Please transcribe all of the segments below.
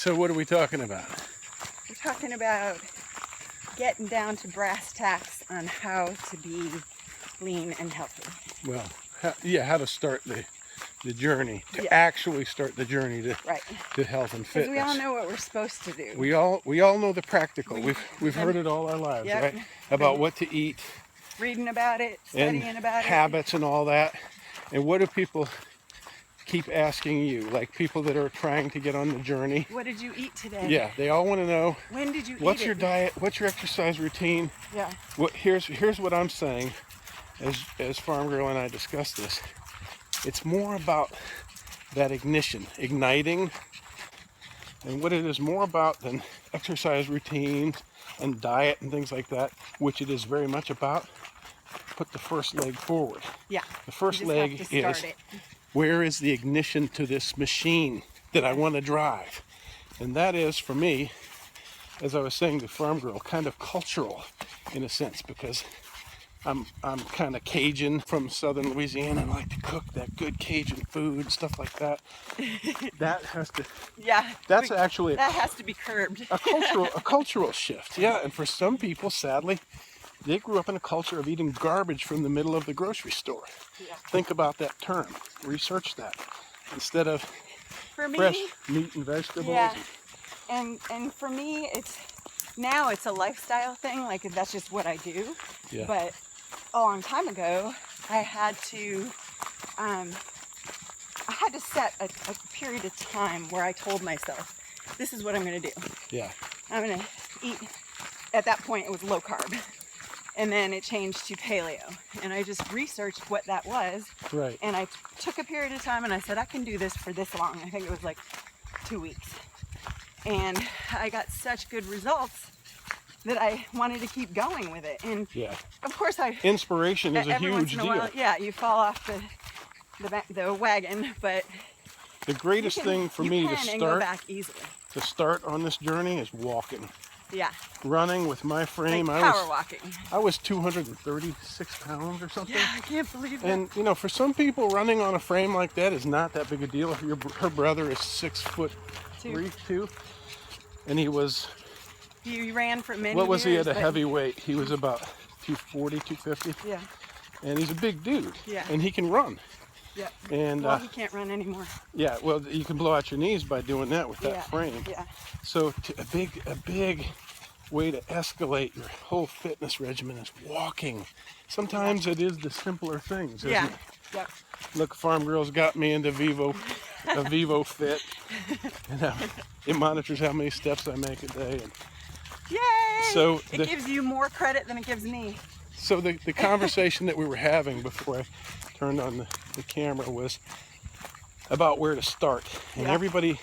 So what are we talking about? We're talking about getting down to brass tacks on how to be lean and healthy. Well, how to start the journey, to Yeah. actually start the journey to Right. to health and fitness. Because we all know what we're supposed to do. We all know the practical. We've heard it all our lives, Yep. right? About what to eat Reading about it, studying and about habits and all that. And what do people keep asking you? Like people that are trying to get on the journey. it. What did you eat today? Yeah, they all want to know. When did you eat What's it? your diet? What's your exercise routine? Yeah. Here's what I'm saying. As Farm Girl and I discussed this, it's more about that igniting, and what it is more about than exercise routines and diet and things like that, which it is very much about. Put the first leg forward. Yeah. The first You just leg have to start is, it. where is the ignition to this machine that I want to drive? And that is, for me, as I was saying to Farm Girl, kind of cultural in a sense, because I'm kind of Cajun from southern Louisiana. I like to cook that good Cajun food, stuff like that. That has to. Yeah. That's actually that has to be curbed. a cultural shift. Yeah, and for some people, sadly, they grew up in a culture of eating garbage from the middle of the grocery store. Yeah. Think about that term. Research that instead of For me, fresh meat and vegetables. yeah. And for me, it's a lifestyle thing. Like that's just what I do. Yeah. But a long time ago, I had to set a period of time where I told myself, this is what I'm going to do. Yeah. I'm going to eat. At that point, it was low carb. And then it changed to paleo. And I just researched what that was. Right. And I took a period of time and I said, I can do this for this long. I think it was like 2 weeks. And I got such good results that I wanted to keep going with it. And Yeah. of course Inspiration is a every once huge in a deal. while, yeah, you fall off the wagon, but The greatest thing for me to and go back easily. start on this journey is walking. Yeah. Running with my frame. Like power walking. I was 236 pounds or something. Yeah, I can't believe that. And you know, for some people, running on a frame like that is not that big a deal. Her brother is 6'3", and he was. He ran for many years. What was he at a heavyweight? He was about 240, 250. Yeah. And he's a big dude. Yeah. And he can run. Yeah. And well, he can't run anymore. yeah, well, you can blow out your knees by doing that with that frame. Yeah. So a big way to escalate your whole fitness regimen is walking. Sometimes it is the simpler things, isn't it? Yep. Look, Farm Girl's got me into Vivo Fit. And it monitors how many steps I make a day. And Yay! so it gives you more credit than it gives me. So the conversation that we were having before I turned on the camera was about where to start. And everybody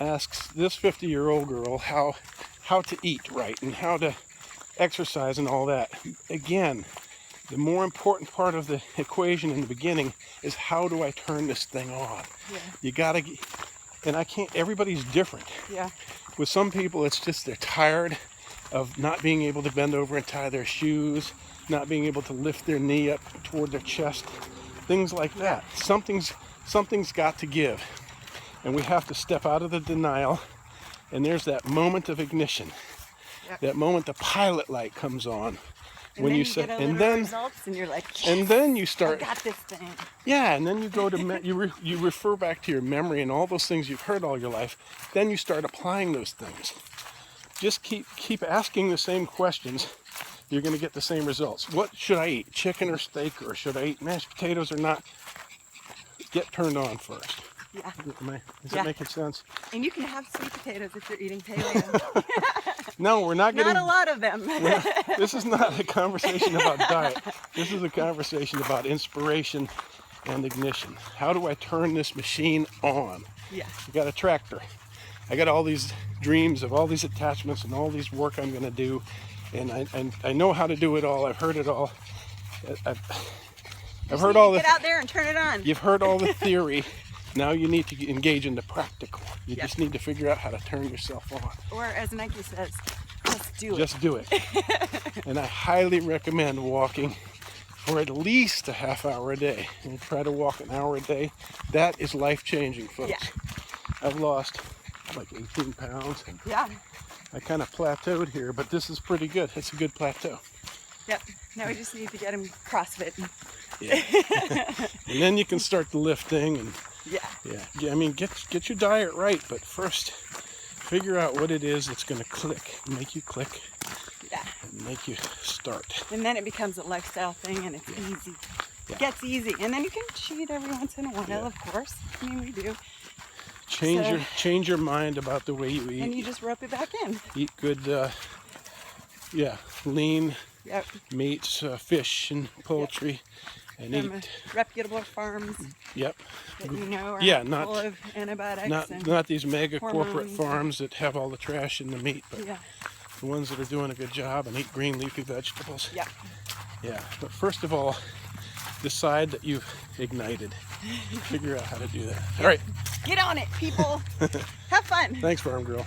asks this 50-year-old girl how to eat right and how to exercise and all that. Again, the more important part of the equation in the beginning is how do I turn this thing on? Yeah. You gotta, and I can't, everybody's different. Yeah. With some people, it's just they're tired of not being able to bend over and tie their shoes, not being able to lift their knee up toward their chest, things like that. Something's got to give. And we have to step out of the denial, and there's that moment of ignition. Yep. That moment the pilot light comes on. And when then you you say, get and then results, and you're like, yes, and then you start. I got this thing. Yeah, and then you go to you refer back to your memory and all those things you've heard all your life. Then you start applying those things. Just keep asking the same questions. You're going to get the same results. What should I eat? Chicken or steak, or should I eat mashed potatoes or not? Get turned on first. Yeah. Is that making sense? And you can have sweet potatoes if you're eating paleo. No, we're not getting. Not a lot of them. This is not a conversation about diet. This is a conversation about inspiration and ignition. How do I turn this machine on? Yeah. I got a tractor. I got all these dreams of all these attachments and all these work I'm going to do, and I know how to do it all. I've heard it all. I've heard all the. Get out there and turn it on. You've heard all the theory. Now you need to engage in the practical. You just need to figure out how to turn yourself on. Or as Nike says, just do it. Just do it. And I highly recommend walking for at least a half hour a day. And try to walk an hour a day. That is life-changing, folks. Yeah. I've lost like 18 pounds. And Yeah. I kind of plateaued here, but this is pretty good. It's a good plateau. Yep. Now we just need to get him CrossFit. Yeah. And then you can start the lifting and Yeah. I mean, get your diet right, but first figure out what it is that's going to make you click, Yeah. and make you start. And then it becomes a lifestyle thing, and it's easy. Yeah. It gets easy, and then you can cheat every once in a while, Yeah. of course. I mean, we do. Change your mind about the way you eat. And you just rope it back in. Eat good, lean Yep. meats, fish and poultry, and From eat. reputable farms Yep. that you know are Yeah, full of antibiotics. and Not these mega corporate hormones. farms that have all the trash in the meat, but Yeah. the ones that are doing a good job and eat green leafy vegetables. Yep. Yeah, but first of all, decide that you've ignited. Figure out how to do that. All right. Get on it, people. Have fun. Thanks, Farm Girl.